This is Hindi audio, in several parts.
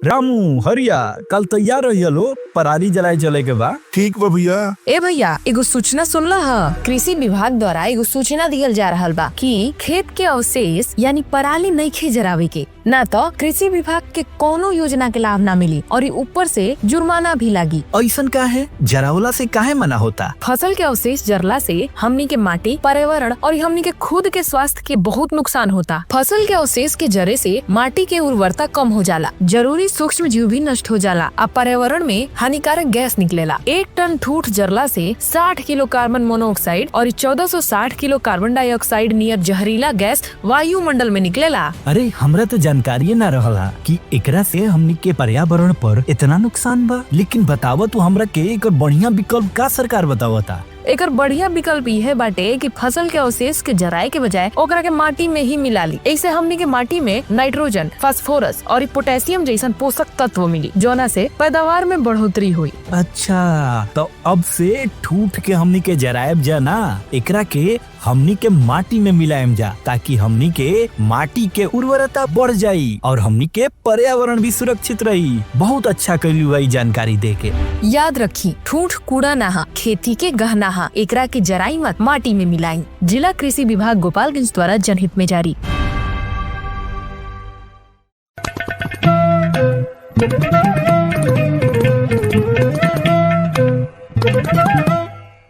रामू हरिया कल तैयार रहिए लो, पराली जलाए चले के बा। ठीक बा भैया। ए भैया एगो सूचना सुनला ह? कृषि विभाग द्वारा एगो सूचना दियल जा रहल बा कि खेत के अवशेष यानी पराली नइखे जरावे के, ना तो कृषि विभाग के कोनो योजना के लाभ ना मिली और ऊपर से जुर्माना भी लागी। ऐसन का है, जरावला से काहे मना होता? फसल के अवशेष जरला से हमनी के माटी, पर्यावरण और हमनी के खुद के स्वास्थ्य के बहुत नुकसान होता। फसल के अवशेष के जरे से माटी के उर्वरता कम हो जाला, जरूरी सूक्ष्म जीव भी नष्ट हो जाला और पर्यावरण में हानिकारक गैस निकलेला। 1 टन ठूठ जरला से 60 किलो कार्बन मोनोऑक्साइड और 1460 किलो कार्बन डाइऑक्साइड नियर जहरीला गैस वायुमंडल में निकलेला। अरे हमरा तो जानकारी ना रहला कि एकरा से हमनी के पर्यावरण पर इतना नुकसान बा। लेकिन बतावा तू हमरा के एकर बढ़िया विकल्प का सरकार बतावता? एकर बढ़िया विकल्प यह बाटे कि फसल के अवशेष के जराए के बजाय ओकरा के माटी में ही मिला ली। ऐसे हमनी के माटी में नाइट्रोजन, फास्फोरस और पोटेशियम जैसन पोषक तत्व मिली, जोना से पैदावार में बढ़ोतरी हुई। अच्छा, तो अब से ठूठ के हमनी के जरायब जा ना, एकरा के हमनी के माटी में मिलायम जा, ताकि हमनी के माटी के उर्वरता बढ़ जाई और हमनी के पर्यावरण भी सुरक्षित रही। बहुत अच्छा करी हुई जानकारी दे के। याद रखी, ठूठ कूड़ा ना, खेती के गहना, एकरा के जराई मत, माटी में मिलाई। जिला कृषि विभाग गोपालगंज द्वारा जनहित में जारी।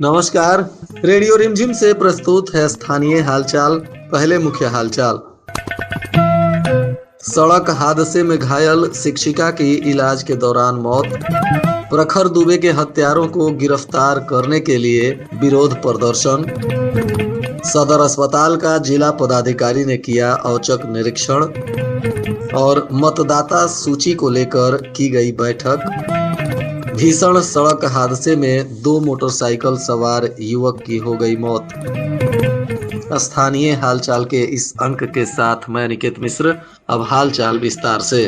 नमस्कार, रेडियो रिमझिम से प्रस्तुत है स्थानीय हालचाल। पहले मुख्य हालचाल। सड़क हादसे में घायल शिक्षिका की इलाज के दौरान मौत। प्रखर दुबे के हत्यारों को गिरफ्तार करने के लिए विरोध प्रदर्शन। सदर अस्पताल का जिला पदाधिकारी ने किया औचक निरीक्षण। और मतदाता सूची को लेकर की गई बैठक। भीषण सड़क हादसे में 2 मोटरसाइकिल सवार युवक की हो गई मौत। स्थानीय हालचाल के इस अंक के साथ मैं निकेत मिश्र। अब हालचाल विस्तार से।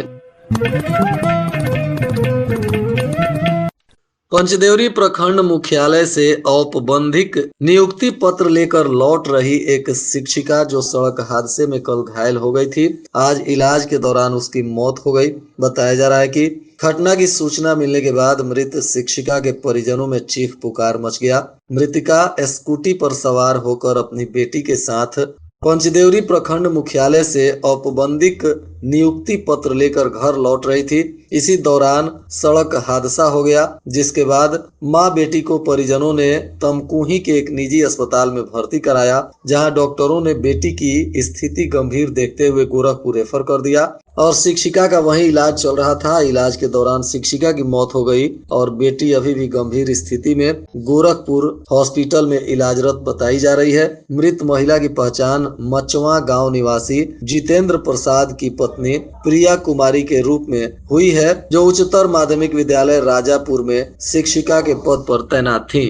पंचदेवरी प्रखंड मुख्यालय से औपबंधिक नियुक्ति पत्र लेकर लौट रही एक शिक्षिका जो सड़क हादसे में कल घायल हो गई थी, आज इलाज के दौरान उसकी मौत हो गई। बताया जा रहा है कि घटना की सूचना मिलने के बाद मृत शिक्षिका के परिजनों में चीख पुकार मच गया। मृतिका स्कूटी पर सवार होकर अपनी बेटी के साथ पंचदेवरी प्रखंड मुख्यालय से औपबंधिक नियुक्ति पत्र लेकर घर लौट रही थी। इसी दौरान सड़क हादसा हो गया, जिसके बाद मां बेटी को परिजनों ने तमकुही के एक निजी अस्पताल में भर्ती कराया, जहां डॉक्टरों ने बेटी की स्थिति गंभीर देखते हुए गोरखपुर रेफर कर दिया और शिक्षिका का वहीं इलाज चल रहा था। इलाज के दौरान शिक्षिका की मौत हो गई और बेटी अभी भी गंभीर स्थिति में गोरखपुर हॉस्पिटल में इलाजरत बताई जा रही है। मृत महिला की पहचान मचवा गांव निवासी जितेंद्र प्रसाद की पत्नी प्रिया कुमारी के रूप में हुई है, जो उच्चतर माध्यमिक विद्यालय राजापुर में शिक्षिका के पद पर तैनात थी।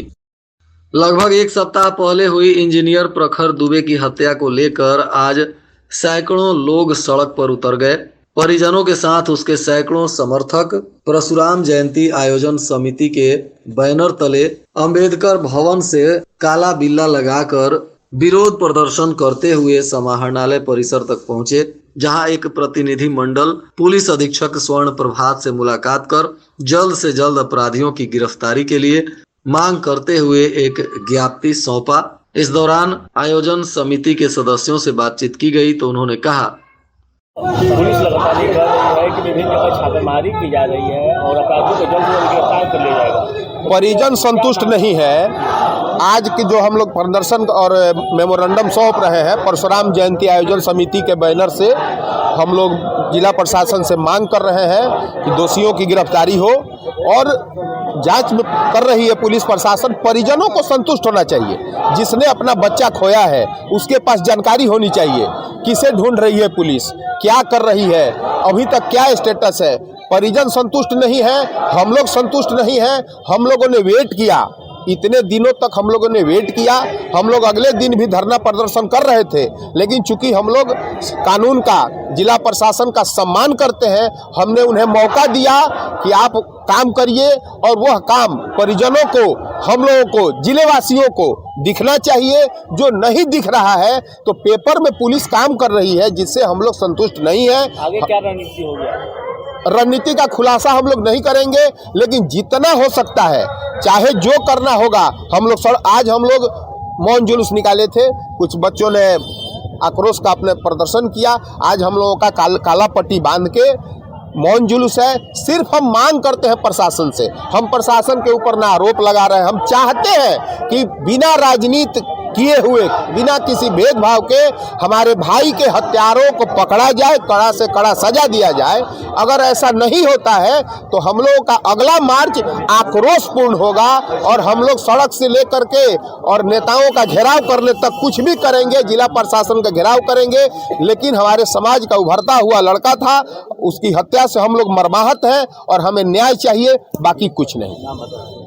लगभग 1 सप्ताह पहले हुई इंजीनियर प्रखर दुबे की हत्या को लेकर आज सैकड़ों लोग सड़क पर उतर गए। परिजनों के साथ उसके सैकड़ों समर्थक परशुराम जयंती आयोजन समिति के बैनर तले अंबेडकर भवन से काला बिल्ला लगाकर विरोध प्रदर्शन करते हुए समाहरणालय परिसर तक पहुंचे, जहां एक प्रतिनिधि मंडल पुलिस अधीक्षक स्वर्ण प्रभात से मुलाकात कर जल्द से जल्द अपराधियों की गिरफ्तारी के लिए मांग करते हुए एक ज्ञप्ति सौंपा। इस दौरान आयोजन समिति के सदस्यों से बातचीत की गई तो उन्होंने कहा, पुलिस लगातार ये कर रही है कि विभिन्न जगह छापेमारी की जा रही है और अपराधियों को जल्द से जल्द गिरफ्तार कर लिया जाएगा। परिजन संतुष्ट नहीं है। आज की जो हम लोग प्रदर्शन और मेमोरेंडम सौंप रहे हैं, परशुराम जयंती आयोजन समिति के बैनर से हम लोग जिला प्रशासन से मांग कर रहे हैं कि दोषियों की गिरफ्तारी हो और जांच में कर रही है पुलिस प्रशासन। परिजनों को संतुष्ट होना चाहिए। जिसने अपना बच्चा खोया है उसके पास जानकारी होनी चाहिए, किसे ढूंढ रही है पुलिस, क्या कर रही है, अभी तक क्या स्टेटस है। परिजन संतुष्ट नहीं है, हम लोग संतुष्ट नहीं हैं। हम लोगों ने वेट किया, इतने दिनों तक हम लोगों ने वेट किया। हम लोग अगले दिन भी धरना प्रदर्शन कर रहे थे, लेकिन चूंकि हम लोग कानून का, जिला प्रशासन का सम्मान करते हैं, हमने उन्हें मौका दिया कि आप काम करिए और वह काम परिजनों को, हम लोगों को, जिलेवासियों को दिखना चाहिए। जो नहीं दिख रहा है तो पेपर में पुलिस काम कर रही है, जिससे हम लोग संतुष्ट नहीं है। आगे क्या रणनीति होगी? रणनीति का खुलासा हम लोग नहीं करेंगे, लेकिन जितना हो सकता है, चाहे जो करना होगा, हम लोग आज हम लोग मौन जुलूस निकाले थे। कुछ बच्चों ने आक्रोश का अपने प्रदर्शन किया। आज हम लोगों का काला पट्टी बांध के मौन जुलूस है। सिर्फ हम मांग करते हैं प्रशासन से, हम प्रशासन के ऊपर ना आरोप लगा रहे हैं। हम चाहते हैं कि बिना राजनीति किए हुए, बिना किसी भेदभाव के हमारे भाई के हत्यारों को पकड़ा जाए, कड़ा से कड़ा सजा दिया जाए। अगर ऐसा नहीं होता है तो हम लोगों का अगला मार्च आक्रोशपूर्ण होगा और हम लोग सड़क से लेकर के और नेताओं का घेराव करने तक कुछ भी करेंगे, जिला प्रशासन का घेराव करेंगे। लेकिन हमारे समाज का उभरता हुआ लड़का था, उसकी हत्या से हम लोग मर्माहत हैं और हमें न्याय चाहिए, बाकी कुछ नहीं।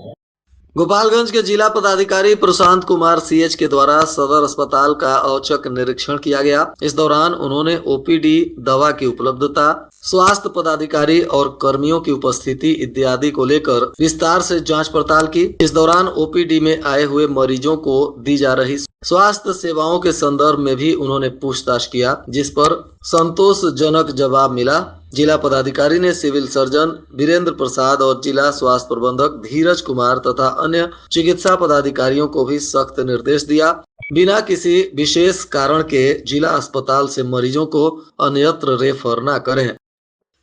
गोपालगंज के जिला पदाधिकारी प्रशांत कुमार सीएच के द्वारा सदर अस्पताल का औचक निरीक्षण किया गया। इस दौरान उन्होंने ओपीडी, दवा की उपलब्धता, स्वास्थ्य पदाधिकारी और कर्मियों की उपस्थिति इत्यादि को लेकर विस्तार से जांच पड़ताल की। इस दौरान ओपीडी में आए हुए मरीजों को दी जा रही स्वास्थ्य सेवाओं के संदर्भ में भी उन्होंने पूछताछ किया, जिस पर संतोषजनक जवाब मिला। जिला पदाधिकारी ने सिविल सर्जन वीरेंद्र प्रसाद और जिला स्वास्थ्य प्रबंधक धीरज कुमार तथा अन्य चिकित्सा पदाधिकारियों को भी सख्त निर्देश दिया, बिना किसी विशेष कारण के जिला अस्पताल से मरीजों को अन्यत्र रेफर न करें।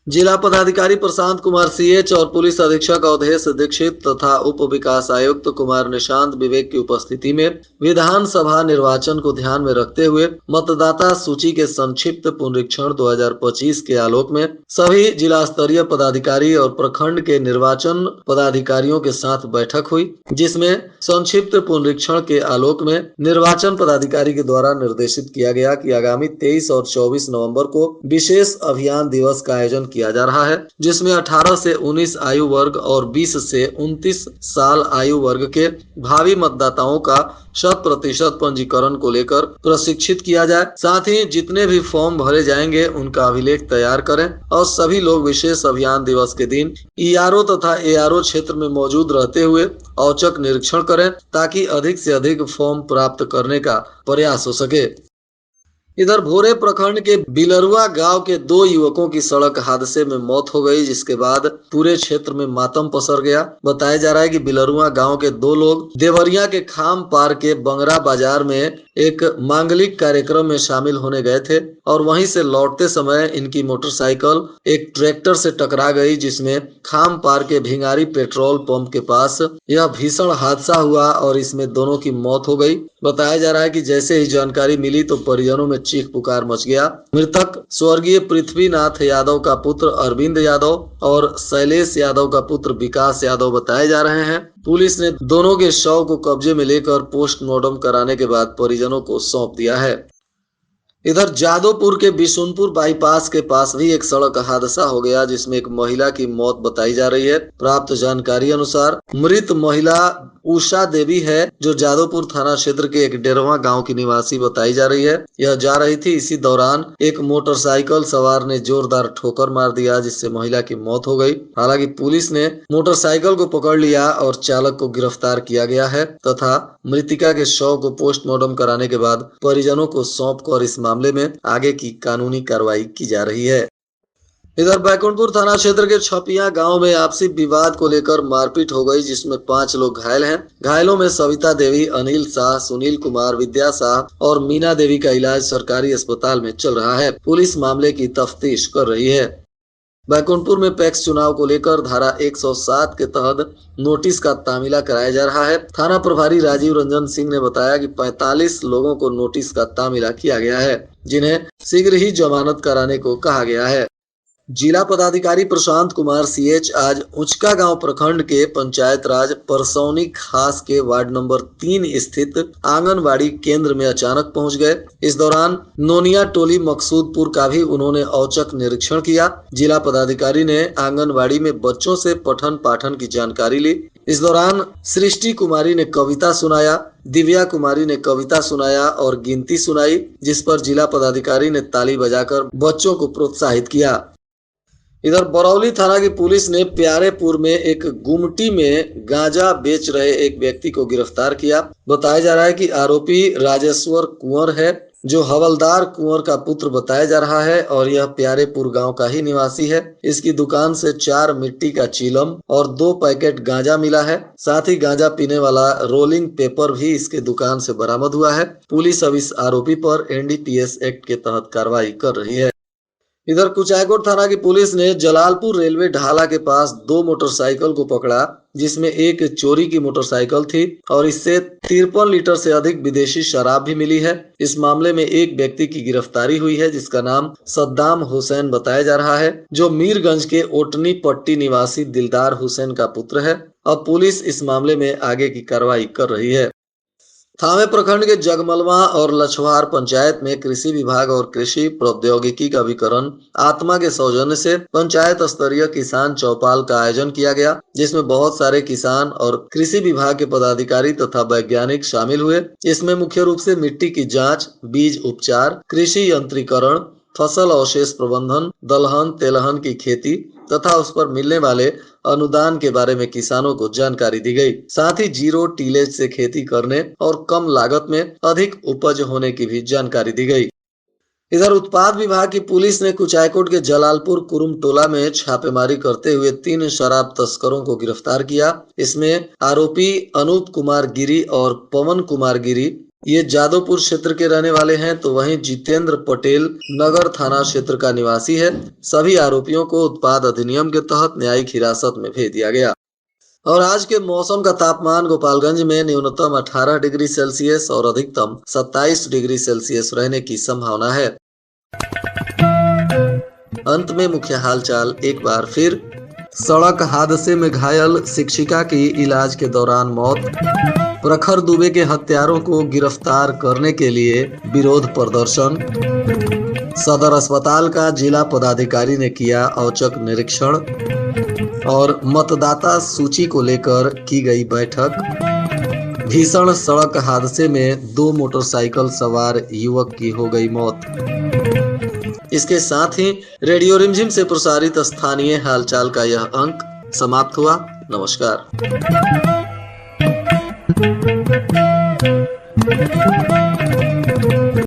जिला पदाधिकारी प्रशांत कुमार सीएच और पुलिस अधीक्षक अवधेश दीक्षित तथा उप विकास आयुक्त कुमार निशांत विवेक की उपस्थिति में विधानसभा निर्वाचन को ध्यान में रखते हुए मतदाता सूची के संक्षिप्त पुनरीक्षण 2025 के आलोक में सभी जिला स्तरीय पदाधिकारी और प्रखंड के निर्वाचन पदाधिकारियों के साथ बैठक हुई, जिसमें संक्षिप्त पुनरीक्षण के आलोक में निर्वाचन पदाधिकारी के द्वारा निर्देशित किया गया कि आगामी 23 और 24 नवम्बर को विशेष अभियान दिवस का आयोजन किया जा रहा है, जिसमें 18 से 19 आयु वर्ग और 20 से 29 साल आयु वर्ग के भावी मतदाताओं का 100% पंजीकरण को लेकर प्रशिक्षित किया जाए। साथ ही जितने भी फॉर्म भरे जाएंगे उनका अभिलेख तैयार करें और सभी लोग विशेष अभियान दिवस के दिन ईआरओ तथा एआरओ क्षेत्र में मौजूद रहते हुए औचक निरीक्षण करें, ताकि अधिक से अधिक फॉर्म प्राप्त करने का प्रयास हो सके। इधर भोरे प्रखंड के बिलरुआ गांव के 2 युवकों की सड़क हादसे में मौत हो गई, जिसके बाद पूरे क्षेत्र में मातम पसर गया। बताया जा रहा है कि बिलरुआ गांव के 2 लोग देवरिया के खाम पार के बंगरा बाजार में एक मांगलिक कार्यक्रम में शामिल होने गए थे और वहीं से लौटते समय इनकी मोटरसाइकिल एक ट्रैक्टर से टकरा गई, जिसमें खाम पार के भिंगारी पेट्रोल पंप के पास यह भीषण हादसा हुआ और इसमें दोनों की मौत हो गई। बताया जा रहा है कि जैसे ही जानकारी मिली तो परिजनों में चीख पुकार मच गया। मृतक स्वर्गीय पृथ्वीनाथ यादव का पुत्र अरविंद यादव और शैलेश यादव का पुत्र विकास यादव बताए जा रहे हैं। पुलिस ने दोनों के शव को कब्जे में लेकर पोस्टमार्टम कराने के बाद परिजनों को सौंप दिया है। इधर जादवपुर के बिशुनपुर बाईपास के पास भी एक सड़क हादसा हो गया, जिसमें एक महिला की मौत बताई जा रही है। प्राप्त जानकारी अनुसार मृत महिला उषा देवी है, जो जादवपुर थाना क्षेत्र के एक डेरवा गांव की निवासी बताई जा रही है। यह जा रही थी, इसी दौरान एक मोटरसाइकिल सवार ने जोरदार ठोकर मार दिया, जिससे महिला की मौत हो गई। हालांकि पुलिस ने मोटरसाइकिल को पकड़ लिया और चालक को गिरफ्तार किया गया है तथा मृतिका के शव को पोस्टमार्टम कराने के बाद परिजनों को सौंप कर इस मामले में आगे की कानूनी कार्रवाई की जा रही है। इधर बैकुंठपुर थाना क्षेत्र के छपिया गांव में आपसी विवाद को लेकर मारपीट हो गई, जिसमें 5 लोग घायल हैं। घायलों में सविता देवी, अनिल शाह, सुनील कुमार, विद्या शाह और मीना देवी का इलाज सरकारी अस्पताल में चल रहा है। पुलिस मामले की तफ्तीश कर रही है। बैकुंठपुर में पैक्स चुनाव को लेकर धारा 107 के तहत नोटिस का तामीला कराया जा रहा है। थाना प्रभारी राजीव रंजन सिंह ने बताया कि 45 लोगों को नोटिस का तामीला किया गया है, जिन्हें शीघ्र ही जमानत कराने को कहा गया है। जिला पदाधिकारी प्रशांत कुमार सीएच आज उचका गांव प्रखंड के पंचायत राज परसौनी खास के वार्ड नंबर 3 स्थित आंगनवाड़ी केंद्र में अचानक पहुंच गए। इस दौरान नोनिया टोली मकसूदपुर का भी उन्होंने औचक निरीक्षण किया। जिला पदाधिकारी ने आंगनवाड़ी में बच्चों से पठन पाठन की जानकारी ली। इस दौरान सृष्टि कुमारी ने कविता सुनाया, दिव्या कुमारी ने कविता सुनाया और गिनती सुनाई, जिस पर जिला पदाधिकारी ने ताली बजाकर बच्चों को प्रोत्साहित किया। इधर बरौली थाना की पुलिस ने प्यारेपुर में एक गुमटी में गांजा बेच रहे एक व्यक्ति को गिरफ्तार किया। बताया जा रहा है कि आरोपी राजेश्वर कुंवर है। जो हवलदार कुंवर का पुत्र बताया जा रहा है और यह प्यारेपुर गांव का ही निवासी है। इसकी दुकान से 4 मिट्टी का चीलम और 2 पैकेट गांजा मिला है। साथ ही गांजा पीने वाला रोलिंग पेपर भी इसके दुकान से बरामद हुआ है। पुलिस अब इस आरोपी पर NDPS एक्ट के तहत कार्रवाई कर रही है। इधर कुचायकोट थाना की पुलिस ने जलालपुर रेलवे ढाला के पास 2 मोटरसाइकिल को पकड़ा, जिसमें एक चोरी की मोटरसाइकिल थी और इससे 53 लीटर से अधिक विदेशी शराब भी मिली है। इस मामले में एक व्यक्ति की गिरफ्तारी हुई है, जिसका नाम सद्दाम हुसैन बताया जा रहा है, जो मीरगंज के ओटनी पट्टी निवासी दिलदार हुसैन का पुत्र है। अब पुलिस इस मामले में आगे की कार्रवाई कर रही है। थावे प्रखंड के जगमलवा और लछवार पंचायत में कृषि विभाग और कृषि प्रौद्योगिकी का विकरण आत्मा के सौजन्य से पंचायत स्तरीय किसान चौपाल का आयोजन किया गया, जिसमें बहुत सारे किसान और कृषि विभाग के पदाधिकारी तथा वैज्ञानिक शामिल हुए। इसमें मुख्य रूप से मिट्टी की जांच, बीज उपचार, कृषि यंत्रीकरण, फसल अवशेष प्रबंधन, दलहन तेलहन की खेती तथा उस पर मिलने वाले अनुदान के बारे में किसानों को जानकारी दी गई। साथ ही जीरो टीलेज से खेती करने और कम लागत में अधिक उपज होने की भी जानकारी दी गई। इधर उत्पाद विभाग की पुलिस ने कुचायकोट के जलालपुर कुरुम टोला में छापेमारी करते हुए 3 शराब तस्करों को गिरफ्तार किया। इसमें आरोपी अनूप कुमार गिरी और पवन कुमार गिरी ये जादवपुर क्षेत्र के रहने वाले हैं, तो वहीं जितेंद्र पटेल नगर थाना क्षेत्र का निवासी है। सभी आरोपियों को उत्पाद अधिनियम के तहत न्यायिक हिरासत में भेज दिया गया। और आज के मौसम का तापमान गोपालगंज में न्यूनतम 18 डिग्री सेल्सियस और अधिकतम 27 डिग्री सेल्सियस रहने की संभावना है। अंत में मुख्य हालचाल एक बार फिर। सड़क हादसे में घायल शिक्षिका की इलाज के दौरान मौत। प्रखर दुबे के हत्यारों को गिरफ्तार करने के लिए विरोध प्रदर्शन। सदर अस्पताल का जिला पदाधिकारी ने किया औचक निरीक्षण। और मतदाता सूची को लेकर की गई बैठक। भीषण सड़क हादसे में 2 मोटरसाइकिल सवार युवक की हो गई मौत। इसके साथ ही रेडियो रिमझिम से प्रसारित स्थानीय हालचाल का यह अंक समाप्त हुआ। नमस्कार।